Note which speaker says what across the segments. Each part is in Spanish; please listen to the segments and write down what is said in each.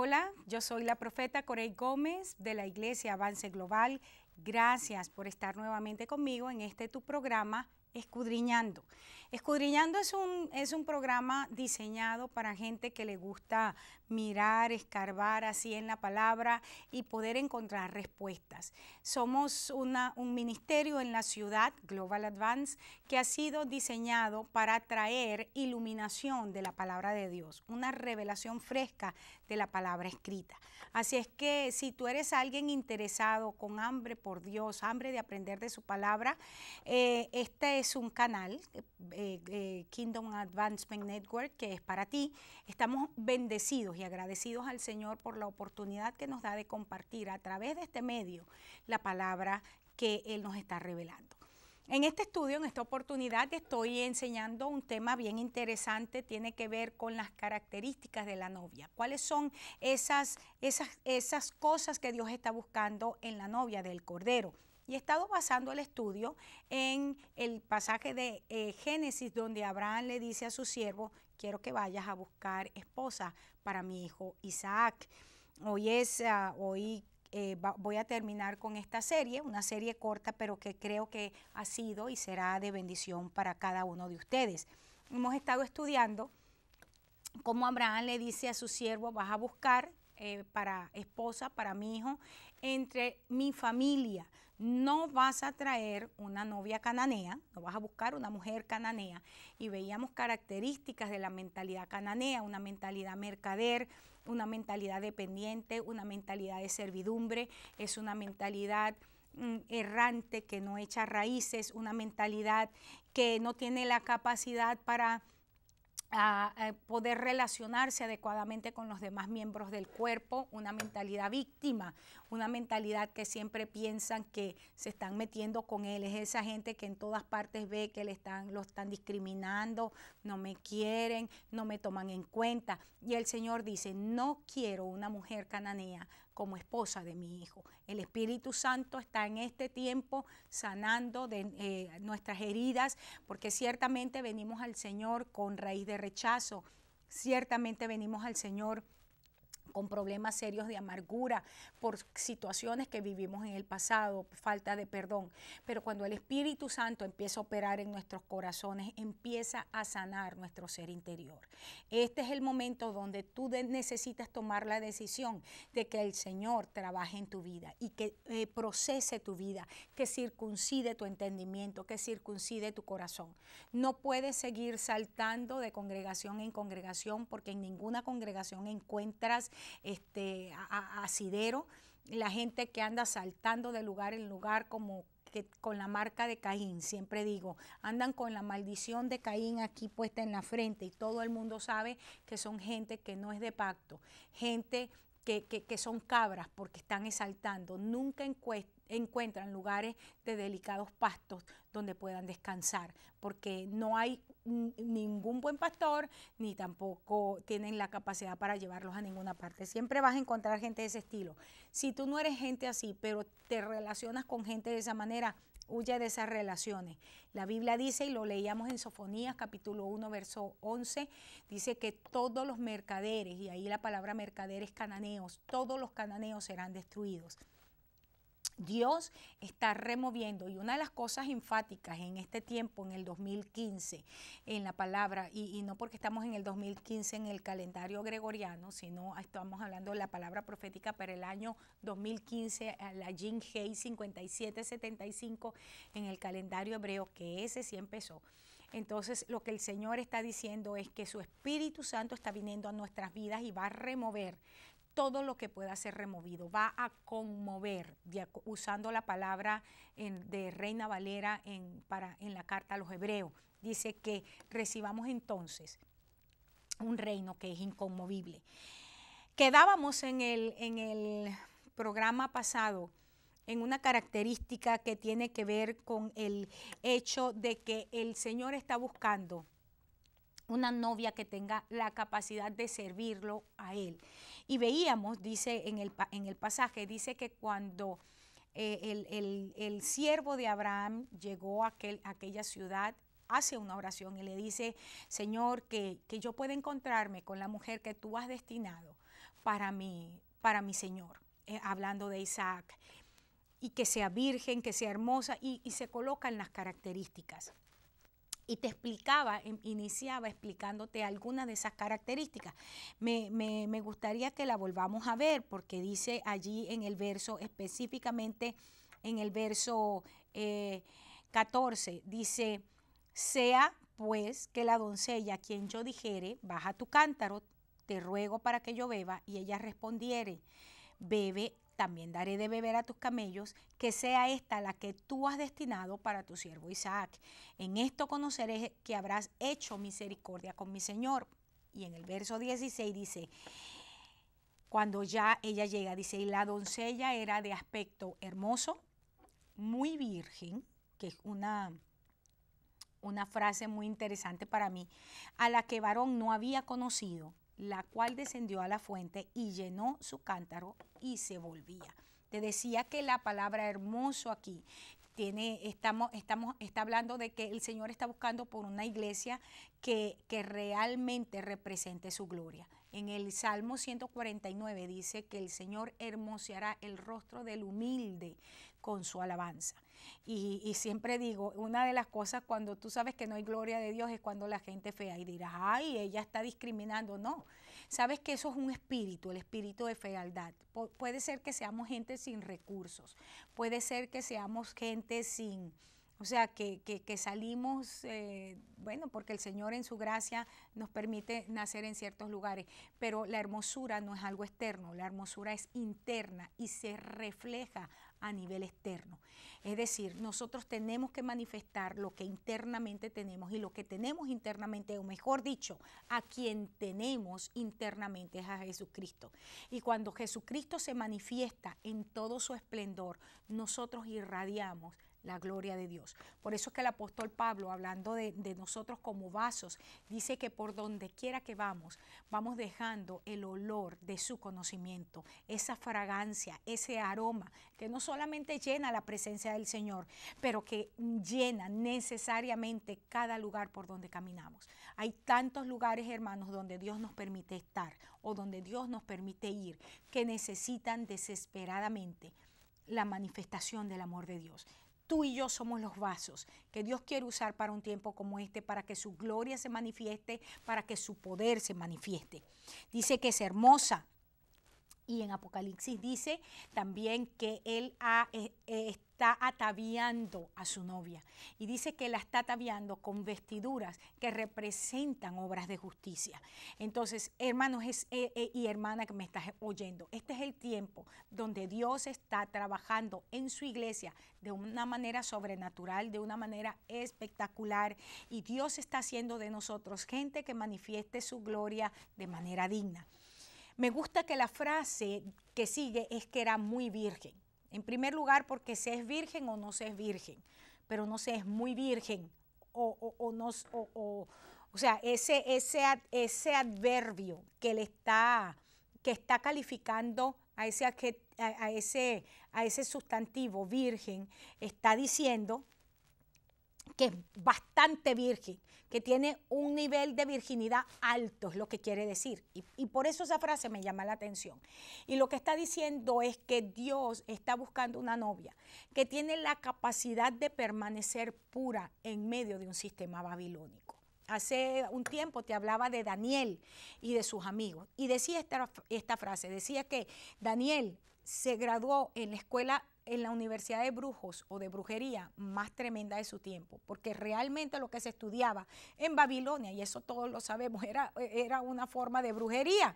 Speaker 1: Hola, yo soy la profeta Corey Gómez de la Iglesia Avance Global. Gracias por estar nuevamente conmigo en tu programa Escudriñando. Escudriñando es un programa diseñado para gente que le gusta mirar, escarbar así en la palabra y poder encontrar respuestas. Somos un ministerio en la ciudad, Global Advance, que ha sido diseñado para traer iluminación de la palabra de Dios, una revelación fresca de la palabra escrita. Así es que si tú eres alguien interesado, con hambre por Dios, hambre de aprender de su palabra, este es un canal, Kingdom Advancement Network, que es para ti. Estamos bendecidos y agradecidos al Señor por la oportunidad que nos da de compartir a través de este medio la palabra que Él nos está revelando. En este estudio, en esta oportunidad, estoy enseñando un tema bien interesante, tiene que ver con las características de la novia. ¿Cuáles son esas cosas que Dios está buscando en la novia del Cordero? Y he estado basando el estudio en el pasaje de Génesis, donde Abraham le dice a su siervo: quiero que vayas a buscar esposa para mi hijo Isaac. Hoy voy a terminar con esta serie, una serie corta, pero que creo que ha sido y será de bendición para cada uno de ustedes. Hemos estado estudiando cómo Abraham le dice a su siervo: vas a buscar para esposa, para mi hijo, entre mi familia. No vas a traer una novia cananea, no vas a buscar una mujer cananea. Y veíamos características de la mentalidad cananea, una mentalidad mercader, una mentalidad dependiente, una mentalidad de servidumbre, es una mentalidad errante que no echa raíces, una mentalidad que no tiene la capacidad para poder relacionarse adecuadamente con los demás miembros del cuerpo, una mentalidad víctima, una mentalidad que siempre piensan que se están metiendo con él. Es esa gente que en todas partes ve que lo están discriminando, no me quieren, no me toman en cuenta. Y el Señor dice: no quiero una mujer cananea como esposa de mi hijo. El Espíritu Santo está en este tiempo sanando nuestras heridas, porque ciertamente venimos al Señor con raíz de rechazo, ciertamente venimos al Señor con problemas serios de amargura por situaciones que vivimos en el pasado, falta de perdón. Pero cuando el Espíritu Santo empieza a operar en nuestros corazones, empieza a sanar nuestro ser interior. Este es el momento donde tú necesitas tomar la decisión de que el Señor trabaje en tu vida y que procese tu vida, que circuncide tu entendimiento, que circuncide tu corazón. No puedes seguir saltando de congregación en congregación, porque en ninguna congregación encuentras asidero. La gente que anda saltando de lugar en lugar como que con la marca de Caín, siempre digo, andan con la maldición de Caín aquí puesta en la frente, y todo el mundo sabe que son gente que no es de pacto, gente que son cabras porque están exaltando. Nunca encuentran lugares de delicados pastos donde puedan descansar, porque no hay ningún buen pastor, ni tampoco tienen la capacidad para llevarlos a ninguna parte. Siempre vas a encontrar gente de ese estilo. Si tú no eres gente así, pero te relacionas con gente de esa manera, huye de esas relaciones. La Biblia dice, y lo leíamos en Sofonías capítulo 1, verso 11, dice que todos los mercaderes, y ahí la palabra mercaderes cananeos, todos los cananeos serán destruidos. Dios está removiendo, y una de las cosas enfáticas en este tiempo, en el 2015, en la palabra, y no porque estamos en el 2015 en el calendario gregoriano, sino estamos hablando de la palabra profética para el año 2015, la Jin Hei 5775 en el calendario hebreo, que ese sí empezó. Entonces, lo que el Señor está diciendo es que su Espíritu Santo está viniendo a nuestras vidas y va a remover todo lo que pueda ser removido, va a conmover, usando la palabra de Reina Valera en la carta a los Hebreos. Dice que recibamos entonces un reino que es inconmovible. Quedábamos en el programa pasado en una característica que tiene que ver con el hecho de que el Señor está buscando una novia que tenga la capacidad de servirlo a Él. Y veíamos, dice en el pasaje, dice que cuando el siervo de Abraham llegó a aquella ciudad, hace una oración y le dice: Señor, que yo pueda encontrarme con la mujer que tú has destinado para mi Señor, hablando de Isaac, y que sea virgen, que sea hermosa, y se colocan las características. Y te explicaba, iniciaba explicándote algunas de esas características. Me gustaría que la volvamos a ver, porque dice allí en el verso, específicamente en el verso 14, dice, sea pues que la doncella a quien yo dijere, baja tu cántaro, te ruego para que yo beba, y ella respondiere, bebe, también daré de beber a tus camellos, que sea esta la que tú has destinado para tu siervo Isaac. En esto conoceré que habrás hecho misericordia con mi señor. Y en el verso 16 dice, cuando ya ella llega, dice, y la doncella era de aspecto hermoso, muy virgen, que es una frase muy interesante para mí, a la que varón no había conocido, la cual descendió a la fuente y llenó su cántaro y se volvía. Te decía que la palabra hermoso aquí está hablando de que el Señor está buscando por una iglesia que realmente represente su gloria. En el Salmo 149 dice que el Señor hermoseará el rostro del humilde con su alabanza. Y siempre digo, una de las cosas cuando tú sabes que no hay gloria de Dios es cuando la gente es fea y dirás, ay, ella está discriminando. No, sabes que eso es un espíritu, el espíritu de fealdad. Puede ser que seamos gente sin recursos, puede ser que seamos gente sin... O sea, que salimos, bueno, porque el Señor en su gracia nos permite nacer en ciertos lugares, pero la hermosura no es algo externo, la hermosura es interna y se refleja a nivel externo. Es decir, nosotros tenemos que manifestar lo que internamente tenemos, y lo que tenemos internamente, o mejor dicho, a quien tenemos internamente es a Jesucristo. Y cuando Jesucristo se manifiesta en todo su esplendor, nosotros irradiamos la gloria de Dios. Por eso es que el apóstol Pablo, hablando de nosotros como vasos, dice que por donde quiera que vamos dejando el olor de su conocimiento, esa fragancia, ese aroma, que no solamente llena la presencia del Señor, pero que llena necesariamente cada lugar por donde caminamos. Hay tantos lugares, hermanos, donde Dios nos permite estar o donde Dios nos permite ir, que necesitan desesperadamente la manifestación del amor de Dios. Tú y yo somos los vasos que Dios quiere usar para un tiempo como este, para que su gloria se manifieste, para que su poder se manifieste. Dice que es hermosa. Y en Apocalipsis dice también que él está ataviando a su novia. Y dice que la está ataviando con vestiduras que representan obras de justicia. Entonces, hermanos y hermana que me estás oyendo, este es el tiempo donde Dios está trabajando en su iglesia de una manera sobrenatural, de una manera espectacular. Y Dios está haciendo de nosotros gente que manifieste su gloria de manera digna. Me gusta que la frase que sigue es que era muy virgen. En primer lugar, porque se es virgen o no se es virgen, pero no se es muy virgen o sea, ese adverbio que está calificando a ese sustantivo virgen, está diciendo que es bastante virgen, que tiene un nivel de virginidad alto, es lo que quiere decir. Y por eso esa frase me llama la atención. Y lo que está diciendo es que Dios está buscando una novia que tiene la capacidad de permanecer pura en medio de un sistema babilónico. Hace un tiempo te hablaba de Daniel y de sus amigos. Y decía esta frase, decía que Daniel se graduó en la escuela, en la Universidad de Brujos o de brujería más tremenda de su tiempo, porque realmente lo que se estudiaba en Babilonia, y eso todos lo sabemos, era una forma de brujería.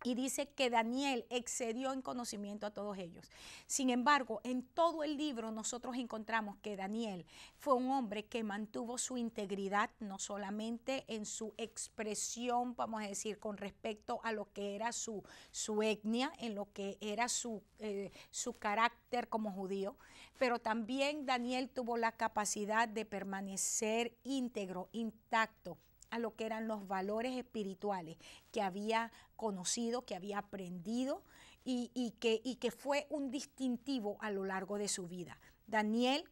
Speaker 1: Y dice que Daniel excedió en conocimiento a todos ellos. Sin embargo, en todo el libro nosotros encontramos que Daniel fue un hombre que mantuvo su integridad, no solamente en su expresión, vamos a decir, con respecto a lo que era su etnia, en lo que era su carácter como judío, pero también Daniel tuvo la capacidad de permanecer íntegro, intacto, a lo que eran los valores espirituales que había conocido, que había aprendido y que fue un distintivo a lo largo de su vida. Daniel,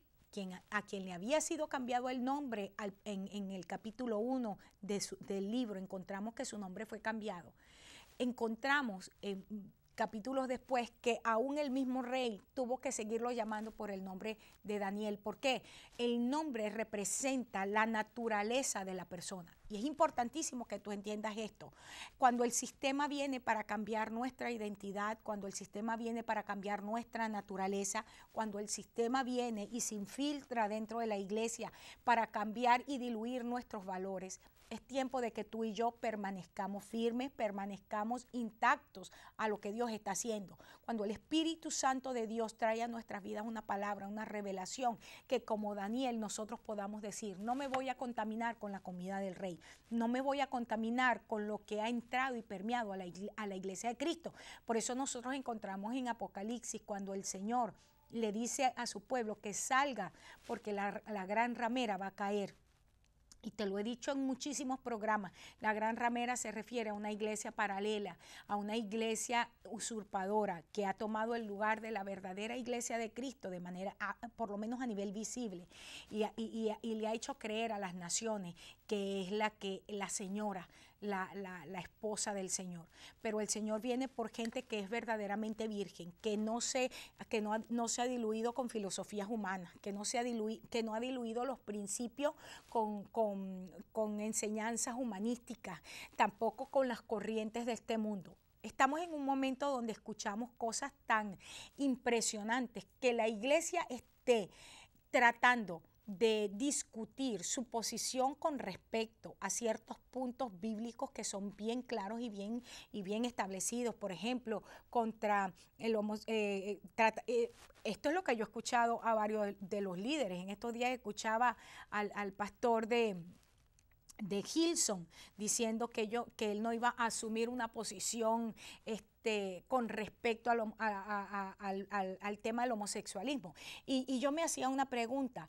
Speaker 1: a quien le había sido cambiado el nombre en el capítulo 1 del libro, encontramos que su nombre fue cambiado. encontramos capítulos después que aún el mismo rey tuvo que seguirlo llamando por el nombre de Daniel. ¿Por qué? El nombre representa la naturaleza de la persona. Y es importantísimo que tú entiendas esto. Cuando el sistema viene para cambiar nuestra identidad, cuando el sistema viene para cambiar nuestra naturaleza, cuando el sistema viene y se infiltra dentro de la iglesia para cambiar y diluir nuestros valores, es tiempo de que tú y yo permanezcamos firmes, permanezcamos intactos a lo que Dios está haciendo. Cuando el Espíritu Santo de Dios trae a nuestras vidas una palabra, una revelación, que como Daniel nosotros podamos decir, no me voy a contaminar con la comida del rey, no me voy a contaminar con lo que ha entrado y permeado a la iglesia de Cristo. Por eso nosotros encontramos en Apocalipsis cuando el Señor le dice a su pueblo que salga porque la gran ramera va a caer. Y te lo he dicho en muchísimos programas, la gran ramera se refiere a una iglesia paralela, a una iglesia usurpadora que ha tomado el lugar de la verdadera iglesia de Cristo de manera, por lo menos a nivel visible, y le ha hecho creer a las naciones que es la señora, la esposa del Señor. Pero el Señor viene por gente que es verdaderamente virgen, que no se ha diluido con filosofías humanas, que no ha diluido los principios con enseñanzas humanísticas, tampoco con las corrientes de este mundo. Estamos en un momento donde escuchamos cosas tan impresionantes que la iglesia esté tratando de discutir su posición con respecto a ciertos puntos bíblicos que son bien claros y bien establecidos. Por ejemplo, contra el esto es lo que yo he escuchado a varios de los líderes. En estos días escuchaba al pastor de Hillsong diciendo que él no iba a asumir una posición con respecto al tema del homosexualismo. Y yo me hacía una pregunta.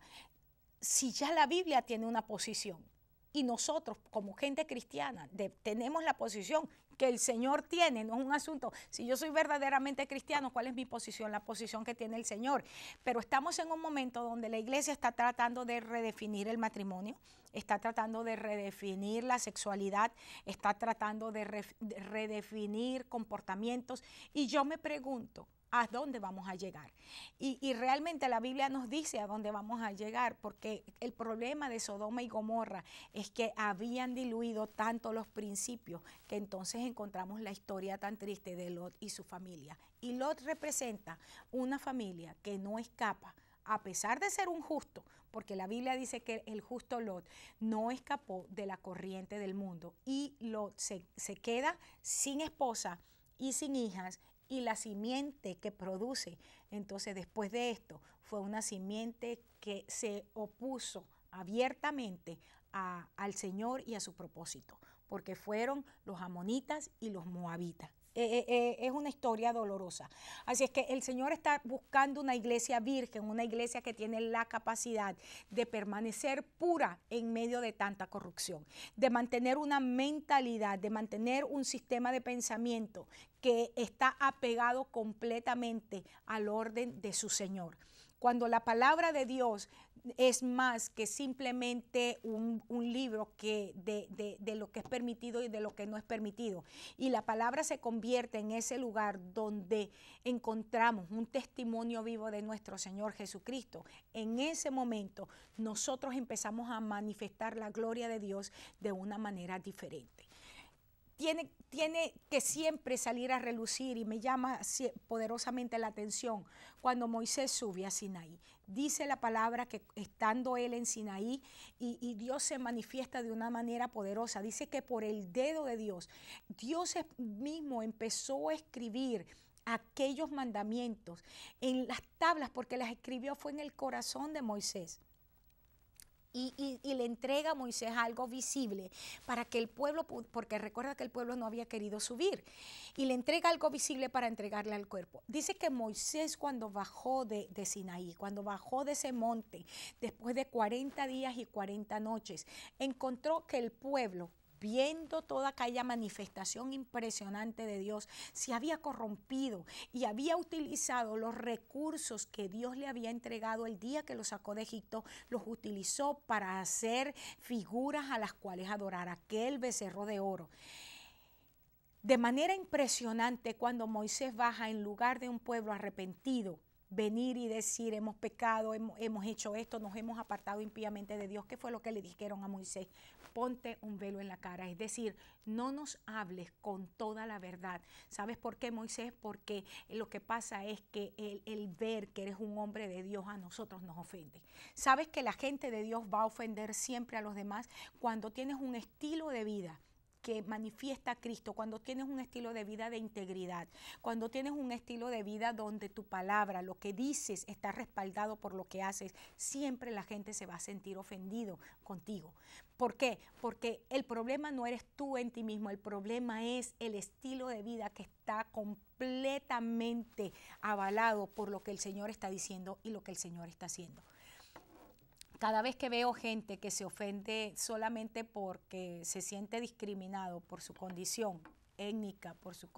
Speaker 1: Si ya la Biblia tiene una posición y nosotros como gente cristiana tenemos la posición que el Señor tiene, no es un asunto, si yo soy verdaderamente cristiano, ¿cuál es mi posición? La posición que tiene el Señor. Pero estamos en un momento donde la iglesia está tratando de redefinir el matrimonio, está tratando de redefinir la sexualidad, está tratando de redefinir comportamientos, y yo me pregunto, ¿a dónde vamos a llegar? Y realmente la Biblia nos dice a dónde vamos a llegar, porque el problema de Sodoma y Gomorra es que habían diluido tanto los principios que entonces encontramos la historia tan triste de Lot y su familia. Y Lot representa una familia que no escapa, a pesar de ser un justo, porque la Biblia dice que el justo Lot no escapó de la corriente del mundo, y Lot se queda sin esposa y sin hijas, y la simiente que produce, entonces después de esto, fue una simiente que se opuso abiertamente al Señor y a su propósito, porque fueron los amonitas y los moabitas. Es una historia dolorosa. Así es que el Señor está buscando una iglesia virgen, una iglesia que tiene la capacidad de permanecer pura en medio de tanta corrupción, de mantener una mentalidad, de mantener un sistema de pensamiento que está apegado completamente al orden de su Señor. Cuando la palabra de Dios es más que simplemente un libro de lo que es permitido y de lo que no es permitido. Y la palabra se convierte en ese lugar donde encontramos un testimonio vivo de nuestro Señor Jesucristo. En ese momento nosotros empezamos a manifestar la gloria de Dios de una manera diferente. Tiene que siempre salir a relucir, y me llama poderosamente la atención cuando Moisés sube a Sinaí. Dice la palabra que estando él en Sinaí y Dios se manifiesta de una manera poderosa. Dice que por el dedo de Dios mismo empezó a escribir aquellos mandamientos en las tablas, porque las escribió fue en el corazón de Moisés. Y le entrega a Moisés algo visible para que el pueblo, porque recuerda que el pueblo no había querido subir, y le entrega algo visible para entregarle al cuerpo. Dice que Moisés, cuando bajó de Sinaí, cuando bajó de ese monte, después de 40 días y 40 noches, encontró que el pueblo, viendo toda aquella manifestación impresionante de Dios, se había corrompido y había utilizado los recursos que Dios le había entregado el día que lo sacó de Egipto, los utilizó para hacer figuras a las cuales adorar, aquel becerro de oro. De manera impresionante, cuando Moisés baja en lugar de un pueblo arrepentido, venir y decir, hemos pecado, hemos hecho esto, nos hemos apartado impíamente de Dios. ¿Qué fue lo que le dijeron a Moisés? Ponte un velo en la cara, es decir, no nos hables con toda la verdad. ¿Sabes por qué, Moisés? Porque lo que pasa es que el ver que eres un hombre de Dios a nosotros nos ofende. ¿Sabes que la gente de Dios va a ofender siempre a los demás? Cuando tienes un estilo de vida que manifiesta a Cristo, cuando tienes un estilo de vida de integridad, cuando tienes un estilo de vida donde tu palabra, lo que dices, está respaldado por lo que haces, siempre la gente se va a sentir ofendido contigo. ¿Por qué? Porque el problema no eres tú en ti mismo, el problema es el estilo de vida que está completamente avalado por lo que el Señor está diciendo y lo que el Señor está haciendo. Cada vez que veo gente que se ofende solamente porque se siente discriminado por su condición étnica, por su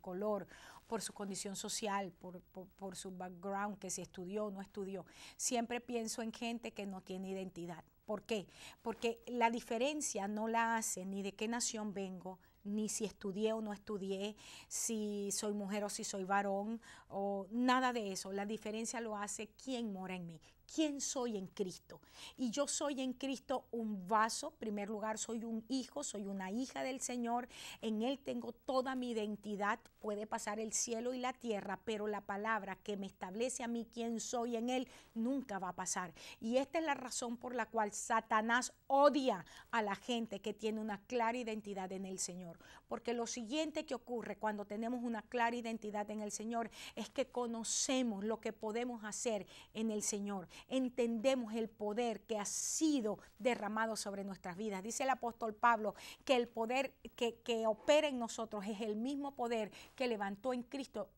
Speaker 1: color, por su condición social, por su background, que si estudió o no estudió, siempre pienso en gente que no tiene identidad. ¿Por qué? Porque la diferencia no la hace ni de qué nación vengo, ni si estudié o no estudié, si soy mujer o si soy varón, o nada de eso. La diferencia lo hace quién mora en mí, quién soy en Cristo. Y yo soy en Cristo un vaso, en primer lugar soy un hijo, soy una hija del Señor, en Él tengo toda mi identidad, puede pasar el cielo y la tierra, pero la palabra que me establece a mí quién soy en Él nunca va a pasar. Y esta es la razón por la cual Satanás odia a la gente que tiene una clara identidad en el Señor. Porque lo siguiente que ocurre cuando tenemos una clara identidad en el Señor es que conocemos lo que podemos hacer en el Señor. Entendemos el poder que ha sido derramado sobre nuestras vidas. Dice el apóstol Pablo que el poder que opera en nosotros es el mismo poder que levantó en Cristo,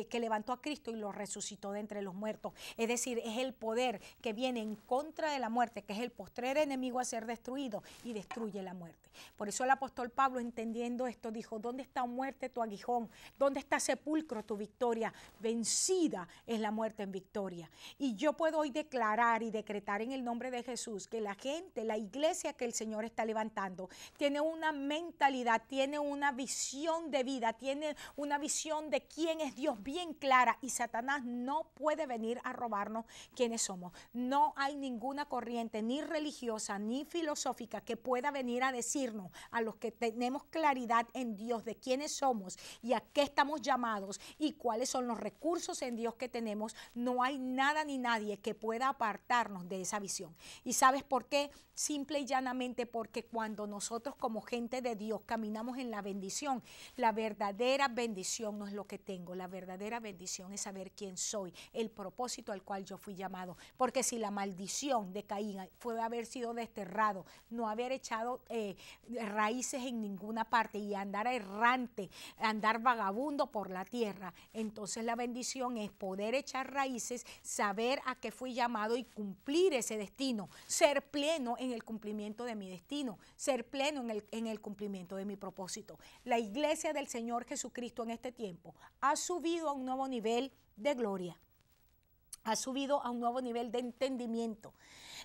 Speaker 1: que levantó a Cristo y lo resucitó de entre los muertos. Es decir, es el poder que viene en contra de la muerte, que es el postrer enemigo a ser destruido y destruye la muerte. Por eso el apóstol Pablo, entendiendo esto, dijo, ¿dónde está muerte tu aguijón? ¿Dónde está sepulcro tu victoria? Vencida es la muerte en victoria. Y yo puedo hoy declarar y decretar en el nombre de Jesús que la gente, la iglesia que el Señor está levantando, tiene una mentalidad, tiene una visión de vida, tiene una visión de quién es Dios bien clara, y Satanás no puede venir a robarnos quiénes somos. No hay ninguna corriente, ni religiosa, ni filosófica, que pueda venir a decirnos a los que tenemos claridad en Dios de quiénes somos y a qué estamos llamados y cuáles son los recursos en Dios que tenemos. No hay nada ni nadie que pueda apartarnos de esa visión. ¿Y sabes por qué? Simple y llanamente porque cuando nosotros como gente de Dios caminamos en la bendición, la verdadera bendición no es lo que tengo, la verdadera bendición es saber quién soy, el propósito al cual yo fui llamado. Porque si la maldición de Caín fue haber sido desterrado, no haber echado raíces en ninguna parte y andar errante, andar vagabundo por la tierra, entonces la bendición es poder echar raíces, saber a qué fui llamado y cumplir ese destino, ser pleno en el cumplimiento de mi destino, ser pleno en el cumplimiento de mi propósito. La iglesia del Señor Jesucristo en este tiempo ha subido a un nuevo nivel de gloria, ha subido a un nuevo nivel de entendimiento.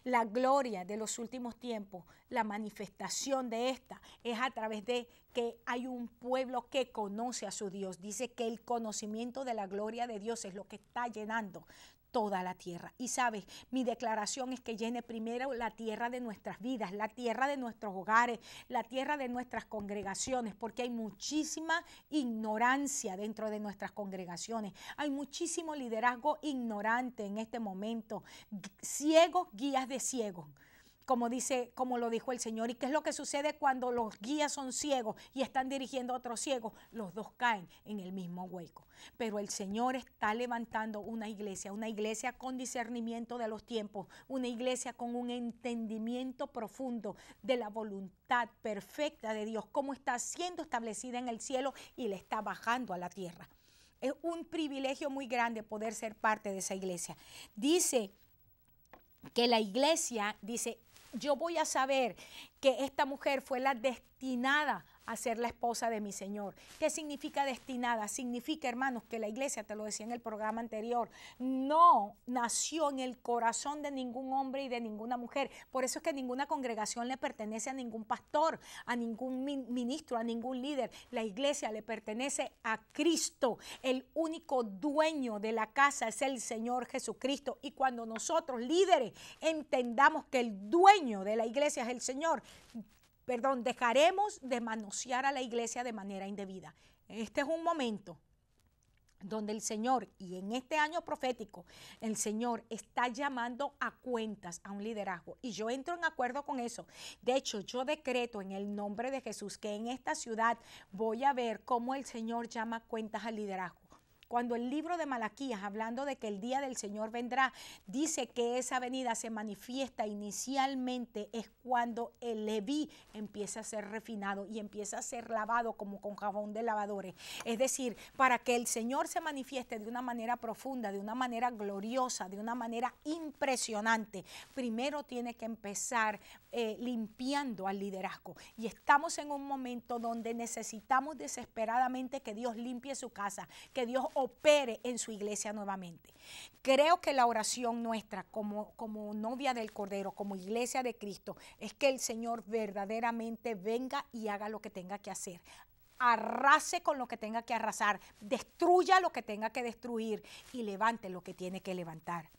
Speaker 1: La gloria de los últimos tiempos, la manifestación de esta es a través de que hay un pueblo que conoce a su Dios. Dice que el conocimiento de la gloria de Dios es lo que está llenando toda la tierra. Y sabes, mi declaración es que llene primero la tierra de nuestras vidas, la tierra de nuestros hogares, la tierra de nuestras congregaciones, porque hay muchísima ignorancia dentro de nuestras congregaciones. Hay muchísimo liderazgo ignorante en este momento. Ciegos, guías de ciegos. Como lo dijo el Señor. ¿Y qué es lo que sucede cuando los guías son ciegos y están dirigiendo a otros ciegos? Los dos caen en el mismo hueco. Pero el Señor está levantando una iglesia con discernimiento de los tiempos, una iglesia con un entendimiento profundo de la voluntad perfecta de Dios, cómo está siendo establecida en el cielo y le está bajando a la tierra. Es un privilegio muy grande poder ser parte de esa iglesia. Dice que la iglesia, dice, yo voy a saber que esta mujer fue la destinada a ser la esposa de mi Señor. ¿Qué significa destinada? Significa, hermanos, que la iglesia, te lo decía en el programa anterior, no nació en el corazón de ningún hombre y de ninguna mujer. Por eso es que ninguna congregación le pertenece a ningún pastor, a ningún ministro, a ningún líder. La iglesia le pertenece a Cristo. El único dueño de la casa es el Señor Jesucristo. Y cuando nosotros, líderes, entendamos que el dueño de la iglesia es el Señor, dejaremos de manosear a la iglesia de manera indebida. Este es un momento donde el Señor, y en este año profético, el Señor está llamando a cuentas a un liderazgo. Y yo entro en acuerdo con eso. De hecho, yo decreto en el nombre de Jesús que en esta ciudad voy a ver cómo el Señor llama cuentas al liderazgo. Cuando el libro de Malaquías, hablando de que el día del Señor vendrá, dice que esa venida se manifiesta inicialmente es cuando el Leví empieza a ser refinado y empieza a ser lavado como con jabón de lavadores. Es decir, para que el Señor se manifieste de una manera profunda, de una manera gloriosa, de una manera impresionante, primero tiene que empezar limpiando al liderazgo. Y estamos en un momento donde necesitamos desesperadamente que Dios limpie su casa, que Dios opere en su iglesia nuevamente. Creo que la oración nuestra como novia del Cordero, como iglesia de Cristo, es que el Señor verdaderamente venga y haga lo que tenga que hacer. Arrase con lo que tenga que arrasar, destruya lo que tenga que destruir y levante lo que tiene que levantar.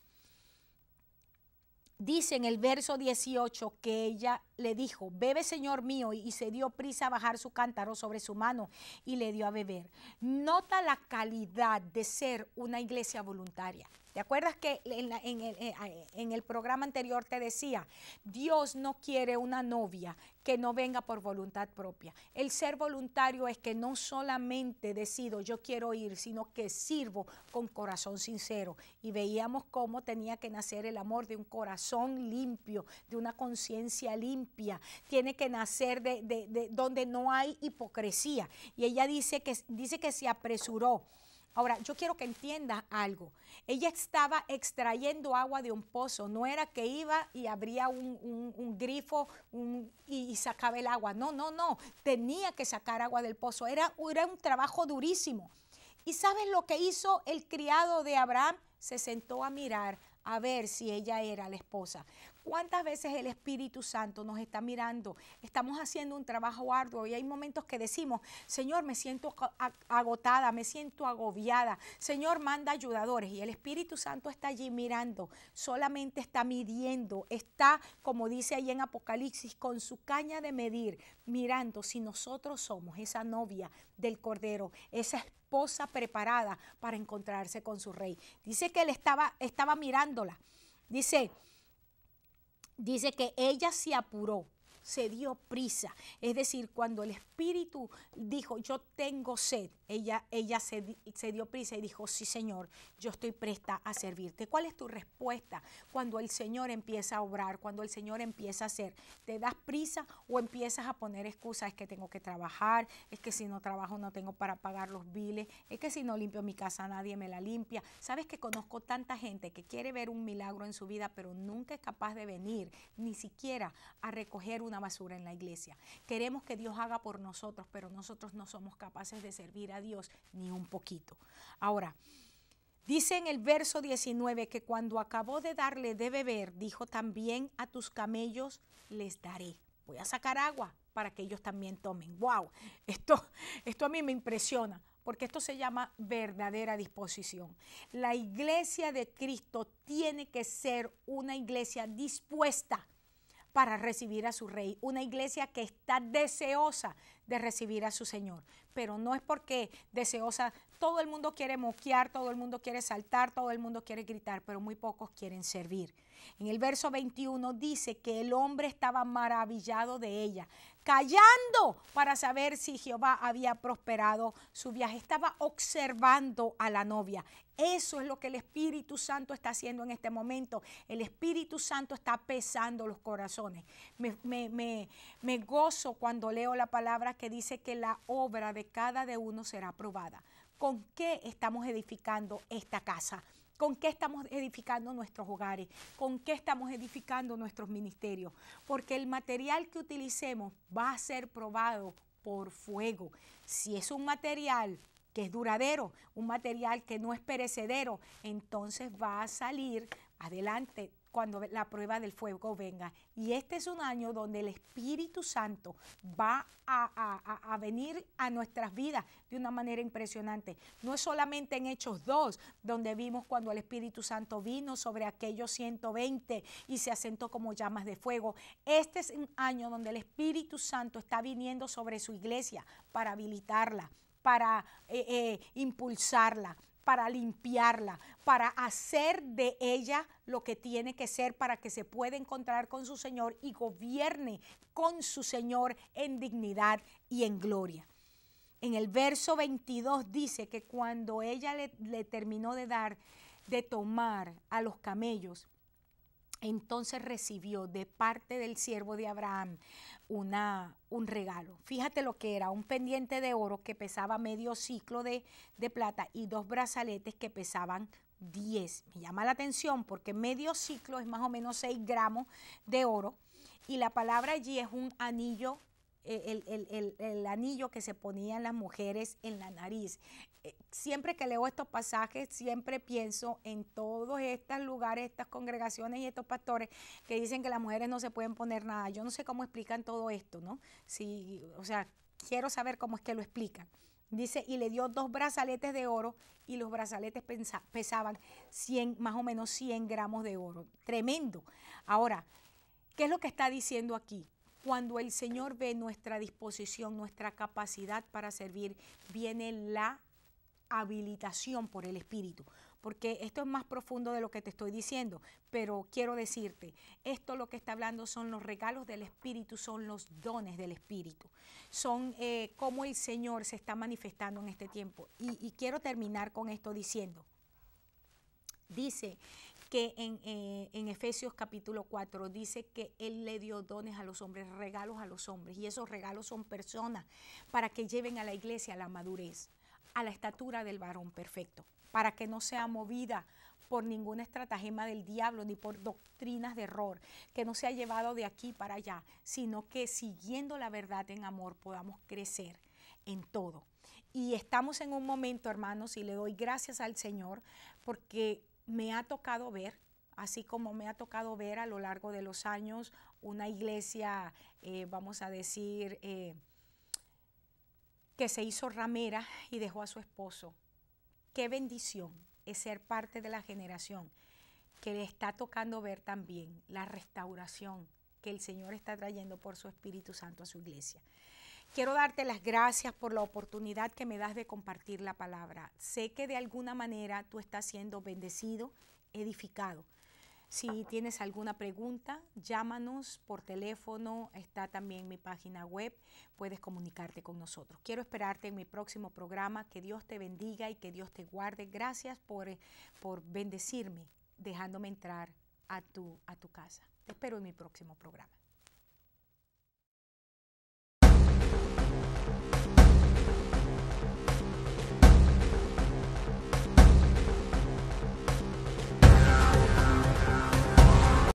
Speaker 1: Dice en el verso 18 que ella le dijo, bebe, Señor mío, y se dio prisa a bajar su cántaro sobre su mano y le dio a beber. Nota la calidad de ser una iglesia voluntaria. ¿Te acuerdas que en el programa anterior te decía, Dios no quiere una novia que no venga por voluntad propia? El ser voluntario es que no solamente decido yo quiero ir, sino que sirvo con corazón sincero. Y veíamos cómo tenía que nacer el amor de un corazón limpio, de una conciencia limpia. Tiene que nacer de donde no hay hipocresía. Y ella dice que se apresuró. Ahora, yo quiero que entiendas algo. Ella estaba extrayendo agua de un pozo. No era que iba y abría un grifo y sacaba el agua. No. Tenía que sacar agua del pozo. Era un trabajo durísimo. ¿Y sabes lo que hizo el criado de Abraham? Se sentó a mirar a ver si ella era la esposa. ¿Cuántas veces el Espíritu Santo nos está mirando? Estamos haciendo un trabajo arduo y hay momentos que decimos, Señor, me siento agotada, me siento agobiada. Señor, manda ayudadores. Y el Espíritu Santo está allí mirando, solamente está midiendo, está, como dice ahí en Apocalipsis, con su caña de medir, mirando si nosotros somos esa novia del Cordero, esa esposa preparada para encontrarse con su rey. Dice que él estaba mirándola. Dice que ella se apuró, se dio prisa. Es decir, cuando el Espíritu dijo, yo tengo sed, ella se dio prisa y dijo, sí, Señor, yo estoy presta a servirte. ¿Cuál es tu respuesta cuando el Señor empieza a obrar, cuando el Señor empieza a hacer? ¿Te das prisa o empiezas a poner excusas? Es que tengo que trabajar, es que si no trabajo no tengo para pagar los biles, es que si no limpio mi casa nadie me la limpia. ¿Sabes que conozco tanta gente que quiere ver un milagro en su vida, pero nunca es capaz de venir ni siquiera a recoger una basura en la iglesia? Queremos que Dios haga por nosotros, pero nosotros no somos capaces de servir a Dios ni un poquito. Ahora, dice en el verso 19 que cuando acabó de darle de beber, dijo también a tus camellos les daré. Voy a sacar agua para que ellos también tomen. ¡Wow! Esto a mí me impresiona, porque esto se llama verdadera disposición. La iglesia de Cristo tiene que ser una iglesia dispuesta para recibir a su rey, una iglesia que está deseosa de recibir a su Señor, pero no es porque deseosa, todo el mundo quiere moquear, todo el mundo quiere saltar, todo el mundo quiere gritar, pero muy pocos quieren servir. En el verso 21 dice que el hombre estaba maravillado de ella, callando para saber si Jehová había prosperado su viaje. Estaba observando a la novia. Eso es lo que el Espíritu Santo está haciendo en este momento. El Espíritu Santo está pesando los corazones. Me gozo cuando leo la palabra que dice que la obra de cada uno será aprobada. ¿Con qué estamos edificando esta casa? ¿Con qué estamos edificando nuestros hogares? ¿Con qué estamos edificando nuestros ministerios? Porque el material que utilicemos va a ser probado por fuego. Si es un material que es duradero, un material que no es perecedero, entonces va a salir adelante cuando la prueba del fuego venga. Y este es un año donde el Espíritu Santo va a venir a nuestras vidas de una manera impresionante. No es solamente en Hechos 2, donde vimos cuando el Espíritu Santo vino sobre aquellos 120 y se asentó como llamas de fuego. Este es un año donde el Espíritu Santo está viniendo sobre su iglesia para habilitarla, para impulsarla, para limpiarla, para hacer de ella lo que tiene que ser para que se pueda encontrar con su Señor y gobierne con su Señor en dignidad y en gloria. En el verso 22 dice que cuando ella le terminó de tomar a los camellos, entonces recibió de parte del siervo de Abraham un regalo. Fíjate lo que era: un pendiente de oro que pesaba medio ciclo de plata y 2 brazaletes que pesaban 10. Me llama la atención porque medio ciclo es más o menos 6 gramos de oro, y la palabra allí es un anillo, el anillo que se ponían las mujeres en la nariz. Siempre que leo estos pasajes, siempre pienso en todos estos lugares, estas congregaciones y estos pastores que dicen que las mujeres no se pueden poner nada. Yo no sé cómo explican todo esto, ¿no? Sí, o sea, quiero saber cómo es que lo explican. Dice, y le dio 2 brazaletes de oro, y los brazaletes pesaban 100, más o menos 100 gramos de oro. Tremendo. Ahora, ¿qué es lo que está diciendo aquí? Cuando el Señor ve nuestra disposición, nuestra capacidad para servir, viene la habilitación por el Espíritu. Porque esto es más profundo de lo que te estoy diciendo, pero quiero decirte, esto lo que está hablando son los regalos del Espíritu, son los dones del Espíritu, son cómo el Señor se está manifestando en este tiempo. Y quiero terminar con esto diciendo, dice que en Efesios capítulo 4 dice que Él le dio dones a los hombres, regalos a los hombres, y esos regalos son personas para que lleven a la iglesia a la madurez, a la estatura del varón perfecto, para que no sea movida por ninguna estratagema del diablo ni por doctrinas de error, que no sea llevado de aquí para allá, sino que siguiendo la verdad en amor podamos crecer en todo. Y estamos en un momento, hermanos, y le doy gracias al Señor porque me ha tocado ver, así como me ha tocado ver a lo largo de los años, una iglesia, vamos a decir, que se hizo ramera y dejó a su esposo. Qué bendición es ser parte de la generación que le está tocando ver también la restauración que el Señor está trayendo por su Espíritu Santo a su iglesia. Quiero darte las gracias por la oportunidad que me das de compartir la palabra. Sé que de alguna manera tú estás siendo bendecido, edificado. Si tienes alguna pregunta, llámanos por teléfono, está también mi página web, puedes comunicarte con nosotros. Quiero esperarte en mi próximo programa. Que Dios te bendiga y que Dios te guarde. Gracias por bendecirme, dejándome entrar a tu casa. Te espero en mi próximo programa.